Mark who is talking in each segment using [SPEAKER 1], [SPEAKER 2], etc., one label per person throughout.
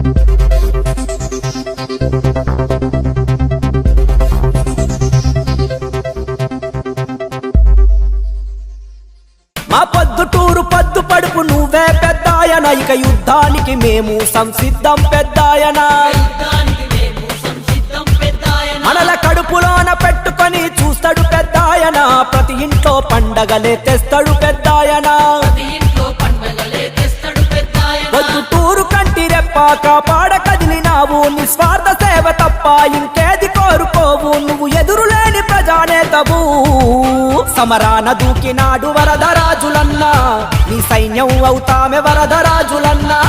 [SPEAKER 1] మా పొద్దుటూరు పొద్దు పడుపు నువ్వే పెద్దాయన, ఇక యుద్ధానికి మేము సంసిద్ధం పెద్దాయన. మనల కడుపులోన పెట్టుకొని చూస్తాడు పెద్దాయన, ప్రతి ఇంట్లో పండగలే తెస్తాడు పెద్దాయన. పొద్దుటూరు కంటి రెప్ప కాపాడ కదిలినావు, నిస్వార్థ సేవ తప్ప ఇంకేది కోరుకోవు. నువ్వు ఎదురులేని ప్రజానేతవు, సమరాన దూకినాడు వరదరాజులన్నా, నీ సైన్యం అవుతామె వరదరాజులన్నా.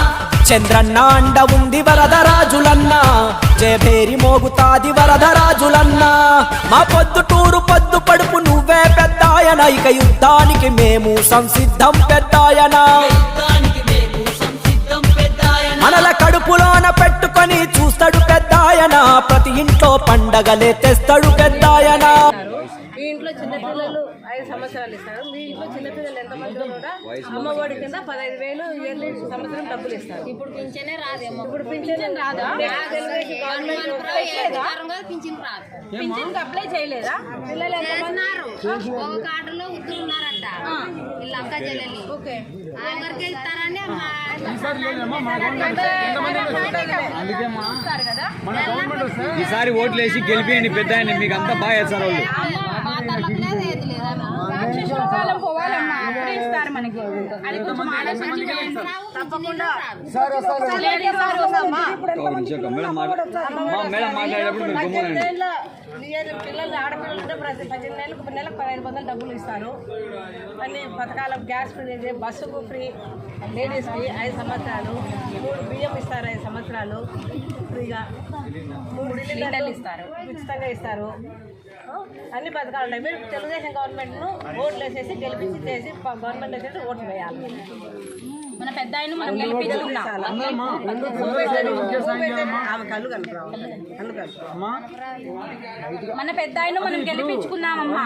[SPEAKER 1] చంద్రన్న అండ ఉంది వరదరాజులన్నా, జయభేరి మోగుతాది వరదరాజులన్నా. మా పొద్దుటూరు పొద్దు పడుపు నువ్వే పెద్దాయన, ఇక యుద్ధానికి మేము సంసిద్ధం పెద్దాయన. మనల కడుపులోన పెట్టుకొని చూస్తాడు పెద్దాయన, ప్రతి ఇంట్లో పండగలే తెస్తాడు పెద్దాయన.
[SPEAKER 2] మీ ఇంట్లో చిన్నపిల్లలు 5 సంవత్సరాలు ఇస్తారు, మీ ఇంట్లో చిన్నపిల్లలు ఎంతమంది కూడా అమ్మఒడి కింద 15,000 ఇయర్లీ సంవత్సరం డబ్బులు ఇస్తారు. ఇప్పుడు పింఛనే రాదేమో, ఇప్పుడు పింఛన్ రాదా? పింఛన్ అప్లై చేయలేదా? పిల్లలు
[SPEAKER 3] ఒక కార్డులో ఉన్నారంట వీళ్ళు అక్క చెల్లెలు. ఓకే, ఎవరికి ఇస్తారని
[SPEAKER 4] ఈసారి ఓట్లు వేసి గెలిపియండి పెద్ద ఆయన, మీకు అంతా బాగా వేస్తారు వాళ్ళు.
[SPEAKER 2] పిల్లలు ఆడపిల్లలు ప్రతి 18 నెలలకు 1500 డబ్బులు ఇస్తారు. అన్ని పథకాల గ్యాస్ ఫ్రీ, బస్సుకు ఫ్రీ, లేడీస్కి 5 సంవత్సరాలు, 3 బియ్యం ఇస్తారు 5 సంవత్సరాలు ఫ్రీగా, 3 సిలిండర్లు ఇస్తారు, ఉచితంగా ఇస్తారు. అన్ని పథకాలు ఉంటాయి. మీరు తెలుగుదేశం గవర్నమెంట్ను ఓట్లు వేసేసి గెలిపించి చేసి గవర్నమెంట్ వేసేసి ఓట్లు వేయాలి.
[SPEAKER 3] మన పెద్ద ఆయన మనం గెలిపించుకున్నాం. మన పెద్ద ఆయన మనం గెలిపించుకున్నామమ్మా.